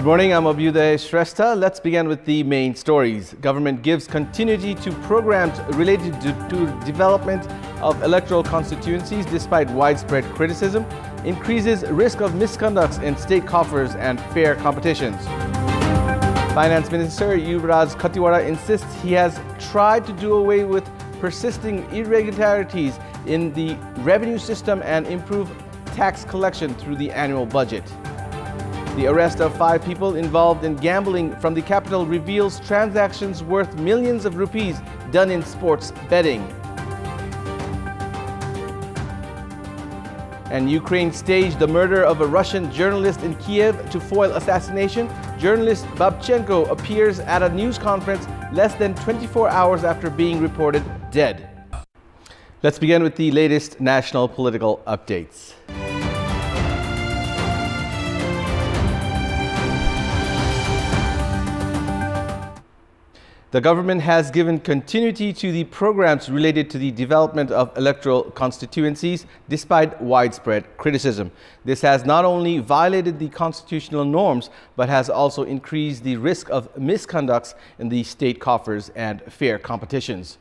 Good morning, I'm Abhyuday Shrestha. Let's begin with the main stories. Government gives continuity to programs related to development of electoral constituencies despite widespread criticism, increases risk of misconducts in state coffers and fair competitions. Finance Minister Yuvraj Khattiwada insists he has tried to do away with persisting irregularities in the revenue system and improve tax collection through the annual budget. The arrest of 5 people involved in gambling from the capital reveals transactions worth millions of rupees done in sports betting. And Ukraine staged the murder of a Russian journalist in Kiev to foil assassination. Journalist Babchenko appears at a news conference less than 24 hours after being reported dead. Let's begin with the latest national political updates. The government has given continuity to the programs related to the development of electoral constituencies despite widespread criticism. This has not only violated the constitutional norms, but has also increased the risk of misconducts in the state coffers and fair competitions.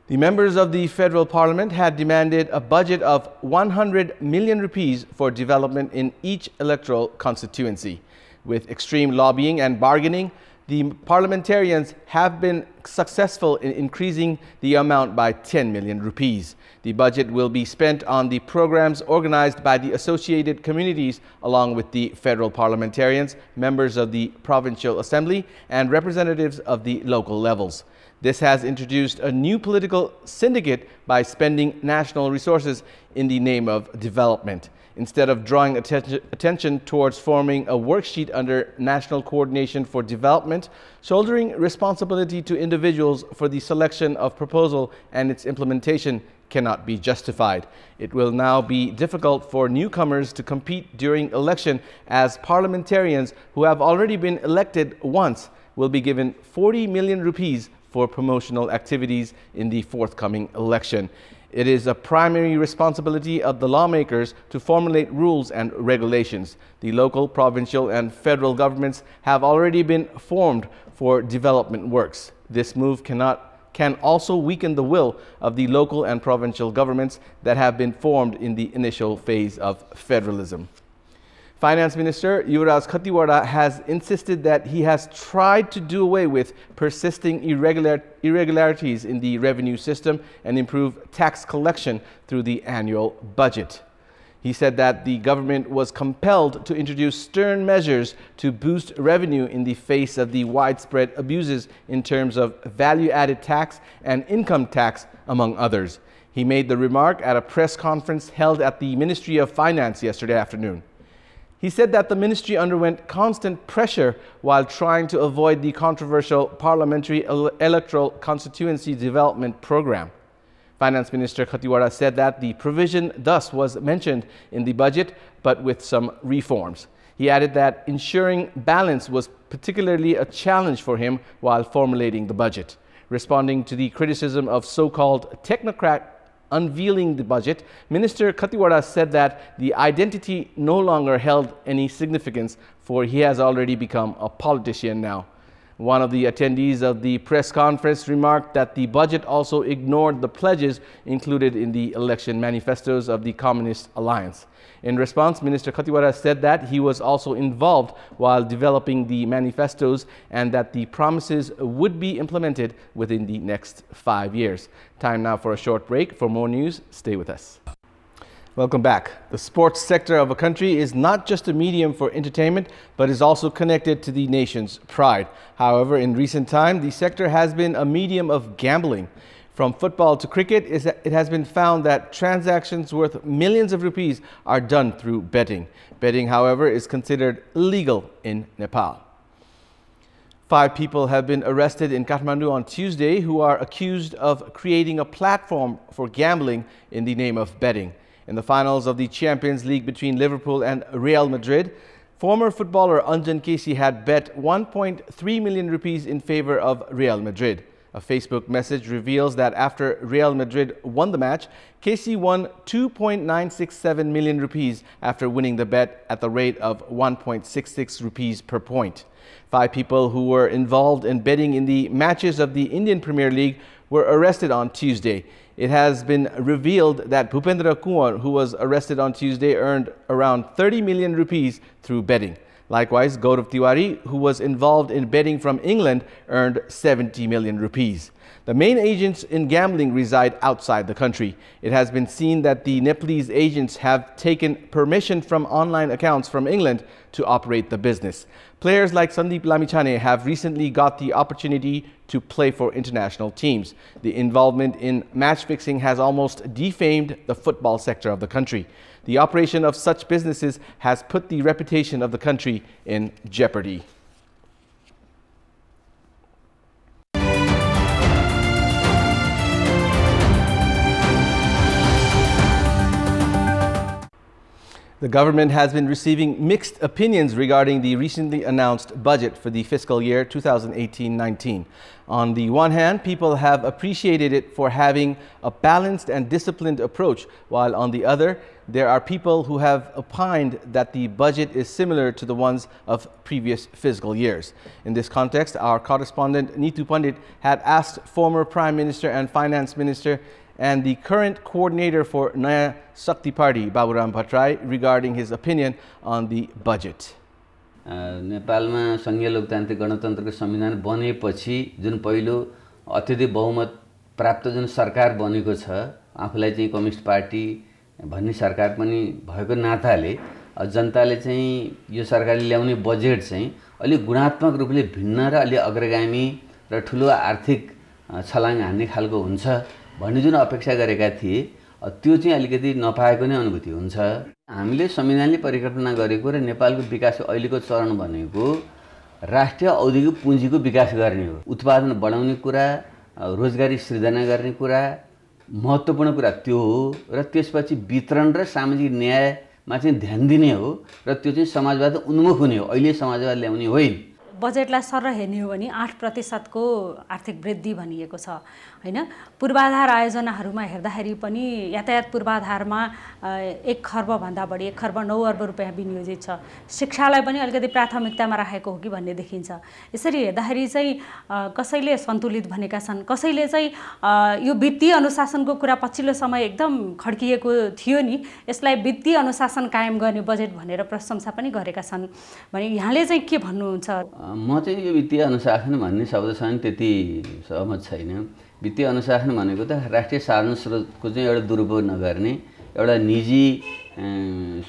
The members of the federal parliament had demanded a budget of 100 million rupees for development in each electoral constituency. With extreme lobbying and bargaining, the parliamentarians have been successful in increasing the amount by 10 million rupees. The budget will be spent on the programs organized by the associated communities along with the federal parliamentarians, members of the provincial assembly, and representatives of the local levels. This has introduced a new political syndicate by spending national resources in the name of development. Instead of drawing attention towards forming a worksheet under National Coordination for Development, shouldering responsibility to individuals for the selection of proposal and its implementation cannot be justified. It will now be difficult for newcomers to compete during election, as parliamentarians who have already been elected once will be given 40 million rupees for promotional activities in the forthcoming election. It is a primary responsibility of the lawmakers to formulate rules and regulations. The local, provincial, and federal governments have already been formed for development works. This move can also weaken the will of the local and provincial governments that have been formed in the initial phase of federalism. Finance Minister Yuvraj Khattiwada has insisted that he has tried to do away with persisting irregularities in the revenue system and improve tax collection through the annual budget. He said that the government was compelled to introduce stern measures to boost revenue in the face of the widespread abuses in terms of value-added tax and income tax, among others. He made the remark at a press conference held at the Ministry of Finance yesterday afternoon. He said that the ministry underwent constant pressure while trying to avoid the controversial Parliamentary Electoral Constituency Development Program. Finance Minister Khattiwada said that the provision thus was mentioned in the budget, but with some reforms. He added that ensuring balance was particularly a challenge for him while formulating the budget. Responding to the criticism of so-called technocrat unveiling the budget, Minister Khattiwada said that the identity no longer held any significance, for he has already become a politician now. One of the attendees of the press conference remarked that the budget also ignored the pledges included in the election manifestos of the Communist Alliance. In response, Minister Khattiwada said that he was also involved while developing the manifestos and that the promises would be implemented within the next 5 years. Time now for a short break. For more news, stay with us. Welcome back. The sports sector of a country is not just a medium for entertainment, but is also connected to the nation's pride. However, in recent time, the sector has been a medium of gambling. From football to cricket, it has been found that transactions worth millions of rupees are done through betting. Betting, however, is considered illegal in Nepal. 5 people have been arrested in Kathmandu on Tuesday who are accused of creating a platform for gambling in the name of betting. In the finals of the Champions League between Liverpool and Real Madrid, former footballer Anjan Casey had bet 1.3 million rupees in favor of Real Madrid. A Facebook message reveals that after Real Madrid won the match, KC won 2.967 million rupees after winning the bet at the rate of 1.66 rupees per point. 5 people who were involved in betting in the matches of the Indian Premier League were arrested on Tuesday. It has been revealed that Bhupendra Kumar, who was arrested on Tuesday, earned around 30 million rupees through betting. Likewise, Gaurav Tiwari, who was involved in betting from England, earned 70 million rupees. The main agents in gambling reside outside the country. It has been seen that the Nepalese agents have taken permission from online accounts from England to operate the business. Players like Sandeep Lamichhane have recently got the opportunity to play for international teams. The involvement in match fixing has almost defamed the football sector of the country. The operation of such businesses has put the reputation of the country in jeopardy. The government has been receiving mixed opinions regarding the recently announced budget for the fiscal year 2018-19. On the one hand, people have appreciated it for having a balanced and disciplined approach, while on the other, there are people who have opined that the budget is similar to the ones of previous fiscal years. In this context, our correspondent Neetu Pandit had asked former Prime Minister and Finance Minister and the current coordinator for Naya Shakti Party, Baburam Bhattarai, regarding his opinion on the budget. नेपालमा संघीय लोकतान्त्रिक गणतन्त्रको संविधान बनेपछि जुन पहिलो अत्यधिक बहुमत प्राप्त जुन सरकार बनेको छ, आफूलाई चाहिँ कम्युनिस्ट पार्टी भन्ने सरकार पनि भएको नाताले जनताले चाहिँ यो सरकारले ल्याउने बजेट चाहिँ अलि गुणात्मक रूपले भिन्न र अलि अग्रगामी र ठूलो आर्थिक छलाङ हान्ने खालको हुन्छ भन्ने जुन अपेक्षा गरेका थिए, त्यो चाहिँ अलिकति नपाएको नै अनुभूति हुन्छ। हामीले संविधानले परिकल्पना गरेको र नेपालको विकासको अहिलेको चरण भनेको राष्ट्रिय औद्योगिक पुँजीको विकास गर्ने हो। उत्पादन बढाउने कुरा, रोजगारी सृजना गर्ने कुरा, महत्त्वपूर्ण कुरा त्यो हो र त्यसपछि वितरण र सामाजिक न्यायमा चाहिँ ध्यान दिने हो र त्यो चाहिँ समाजवाद उन्मुख हुने हो, अहिले समाजवाद ल्याउने होइन। बजेटलाई सर हेर्ने हो भने 8% को आर्थिक वृद्धि भनिएको छ हैन। पूर्वाधार आयोजनाहरूमा हेर्दाखेरि पनि यातायात पूर्वाधारमा 1 खर्ब भन्दा बढी 1 खर्ब 9 अर्ब रुपैयाँ विनियोजित छ। शिक्षालाई पनि अलिकति प्राथमिकतामा राखेको हो कि भन्ने देखिन्छ। यसरी हेर्दाखेरि चाहिँ कसैले सन्तुलित भनेका छन्, कसैले चाहिँ यो वित्तीय अनुशासनको कुरा पछिल्लो समय एकदम खड्किएको थियो नि, यसलाई वित्तीय अनुशासन कायम गर्ने बजेट भनेर प्रशंसा पनि गरेका छन्। भने यहाँले चाहिँ के भन्नुहुन्छ? म चाहिँ यो वित्तीय अनुशासन भन्ने शब्दसँग त्यति सहमत छैन। वित्तीय अनुशासन भनेको त राष्ट्रिय साधन स्रोतको चाहिँ एउटा दुरुपयोग नगर्ने, एउटा निजी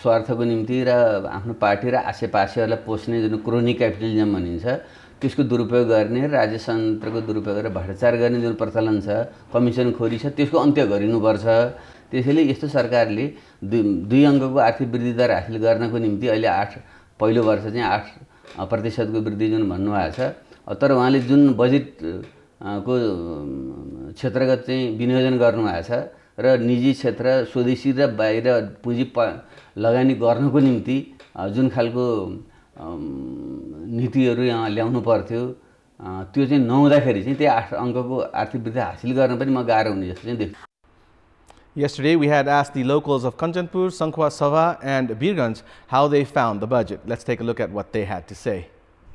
स्वार्थको निम्ति र आफ्नो पार्टी र आसेपासेहरूलाई पोस्ने जुन क्रोनी क्यापिटलिजम भनिन्छ त्यसको दुरुपयोग गर्ने, राज्य तन्त्रको दुरुपयोग गरेर भ्रष्टाचार गर्ने जुन प्रचलन छ, कमिसनखोरी छ, त्यसको अन्त्य गरिनुपर्छ। त्यसैले यस्तो सरकारले दुई अङ्कको आर्थिक वृद्धि दर हासिल गर्नको निम्ति अहिले पहिलो वर्ष चाहिँ 8% को वृद्धि जुन भन्नुभएको छ, तर उहाँले जुन बजेट को क्षेत्रगत चाहिँ विनियोजन गर्नुभएको छ र निजी क्षेत्र, स्वदेशी र बाहिर पुँजी लगानी गर्नको निम्ति जुन खालको नीतिहरू यहाँ ल्याउनु पर्थ्यो त्यो चाहिँ नहुँदाखेरि चाहिँ त्यो 8 अङ्कको आर्थिक वृद्धि हासिल गर्न पनि म गाह्रो हुने जस्तो चाहिँ देख्छु। Yesterday, we had asked the locals of Kantipur, Sankhwa Sabha and Birganj how they found the budget. Let's take a look at what they had to say.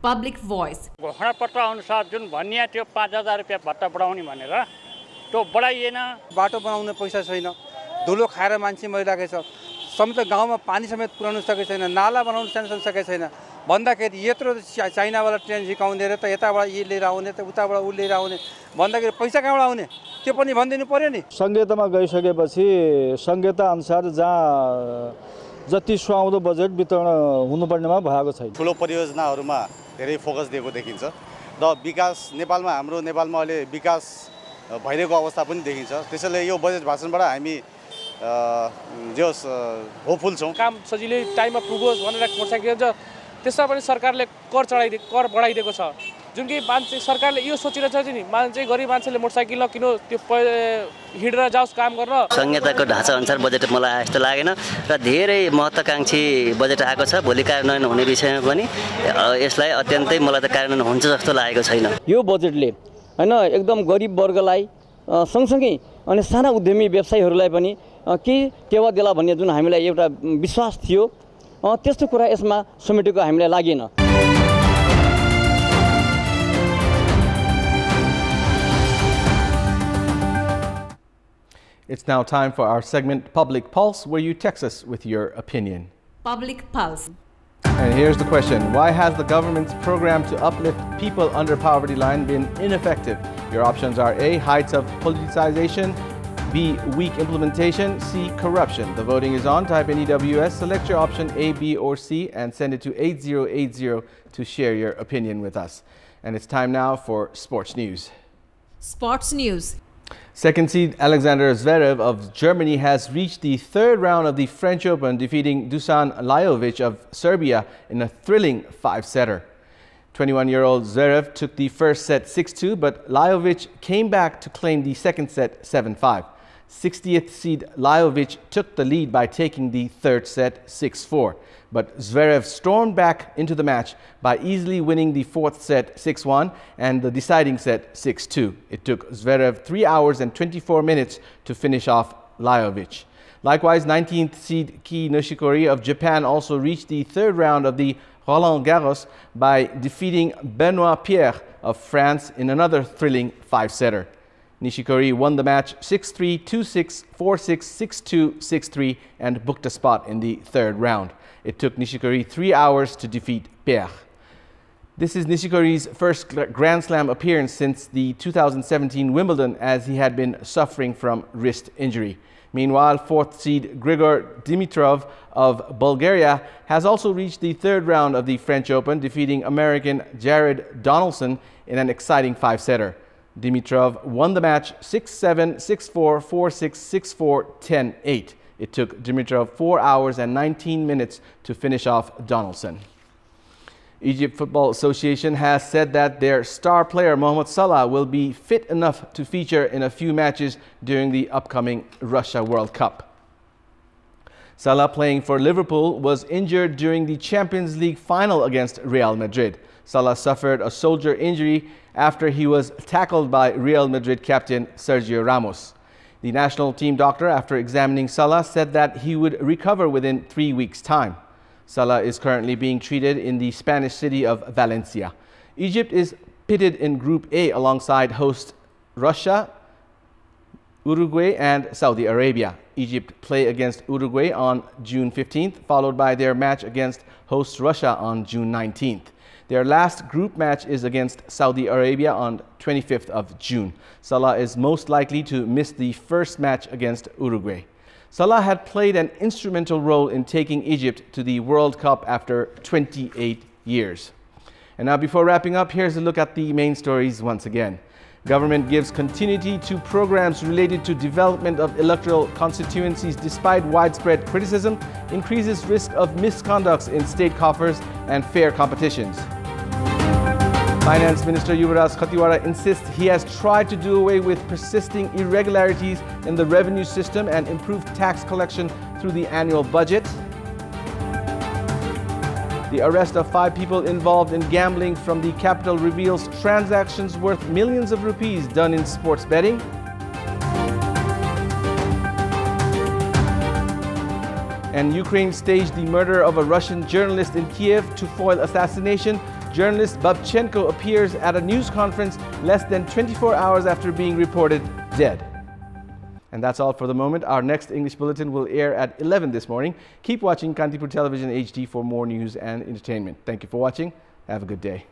Public voice. घोषणा पत्र अनुसार जुन भनिया थियो 5000 रुपैयाँ भत्ता बढाउने भनेर त्यो बढाइएन। बाटो बनाउने पैसा छैन, धुलो खाएर मान्छे मरिरहेको छ, समेत गाउँमा पानी समेत पुर्याउन सकेको छैन, नाला बनाउन सकेको छैन भन्दाखेरि यत्रो चाइनावाला ट्रेन झिकाउने र त यताबाट यी लिएर आउने त उताबाट उ लिएर आउने भन्दाखेरि पैसा कहाँबाट आउने त्यो पनि भनिदिनु पर्यो नि। संहितामा गइसकेपछि संहिता अनुसार जहाँ जति सुहाउँदो बजेट वितरण हुनुपर्नेमा भएको छैन। ठुलो परियोजनाहरूमा धेरै फोकस दिएको देखिन्छ र विकास नेपालमा अहिले विकास भइरहेको अवस्था पनि देखिन्छ। त्यसैले यो बजेट भाषणबाट हामी जस होपफुल छौँ। काम सजिलै टाइममा पुगोस् भनेर मोटरसाइकल त्यसमा पनि सरकारले कर बढाइदिएको छ। जुन कि मान्छे सरकारले यो सोचिरहेछ नि मान्छे गरिब मान्छेले मोटरसाइकल नकिनो, त्यो हिँडेर जाओस् काम गर्न। संहिताको ढाँचा अनुसार बजेट मलाई जस्तो लागेन र धेरै महत्त्वाकांक्षी बजेट आएको छ। भोलि कार्यान्वयन हुने विषयमा पनि यसलाई अत्यन्तै मलाई त कार्यान्वयन हुन्छ जस्तो लागेको छैन। यो बजेटले हैन एकदम गरिब वर्गलाई सँगसँगै अनि साना उद्यमी व्यवसायीहरूलाई पनि केही टेवा देला भन्ने जुन हामीलाई एउटा विश्वास थियो त्यस्तो कुरा यसमा समेटेको हामीलाई लागेन। It's now time for our segment Public Pulse, where you text us with your opinion. Public Pulse. And here's the question. Why has the government's program to uplift people under poverty line been ineffective? Your options are A, heights of politicization, B, weak implementation, C, corruption. The voting is on. Type in EWS, select your option A, B, or C, and send it to 8080 to share your opinion with us. And it's time now for sports news. Sports news. Second seed Alexander Zverev of Germany has reached the third round of the French Open, defeating Dusan Lajovic of Serbia in a thrilling five-setter. 21-year-old Zverev took the first set 6-2, but Lajovic came back to claim the second set 7-5. 60th seed Lajovic took the lead by taking the third set 6-4. But Zverev stormed back into the match by easily winning the fourth set 6-1 and the deciding set 6-2. It took Zverev 3 hours and 24 minutes to finish off Lajovic. Likewise, 19th seed Kei Nishikori of Japan also reached the third round of the Roland Garros by defeating Benoit Pierre of France in another thrilling five-setter. Nishikori won the match 6-3, 2-6, 4-6, 6-2, 6-3 and booked a spot in the third round. It took Nishikori 3 hours to defeat Pierre. This is Nishikori's first Grand Slam appearance since the 2017 Wimbledon, as he had been suffering from wrist injury. Meanwhile, fourth seed Grigor Dimitrov of Bulgaria has also reached the third round of the French Open, defeating American Jared Donaldson in an exciting five-setter. Dimitrov won the match 6-7, 6-4, 4-6, 6-4, 10-8. It took Dimitrov 4 hours and 19 minutes to finish off Donaldson. Egypt Football Association has said that their star player Mohamed Salah will be fit enough to feature in a few matches during the upcoming Russia World Cup. Salah, playing for Liverpool, was injured during the Champions League final against Real Madrid. Salah suffered a shoulder injury after he was tackled by Real Madrid captain Sergio Ramos. The national team doctor, after examining Salah, said that he would recover within 3 weeks' time. Salah is currently being treated in the Spanish city of Valencia. Egypt is pitted in Group A alongside host Russia, Uruguay and Saudi Arabia. Egypt play against Uruguay on June 15th, followed by their match against host Russia on June 19th. Their last group match is against Saudi Arabia on 25th of June. Salah is most likely to miss the first match against Uruguay. Salah had played an instrumental role in taking Egypt to the World Cup after 28 years. And now, before wrapping up, here's a look at the main stories once again. Government gives continuity to programs related to development of electoral constituencies despite widespread criticism, increases risk of misconducts in state coffers and fair competitions. Finance Minister Yuvraj Khatiwara insists he has tried to do away with persisting irregularities in the revenue system and improve tax collection through the annual budget. The arrest of 5 people involved in gambling from the capital reveals transactions worth millions of rupees done in sports betting. And Ukraine staged the murder of a Russian journalist in Kiev to foil assassination. Journalist Babchenko appears at a news conference less than 24 hours after being reported dead. And that's all for the moment. Our next English bulletin will air at 11 this morning. Keep watching Kantipur Television HD for more news and entertainment. Thank you for watching. Have a good day.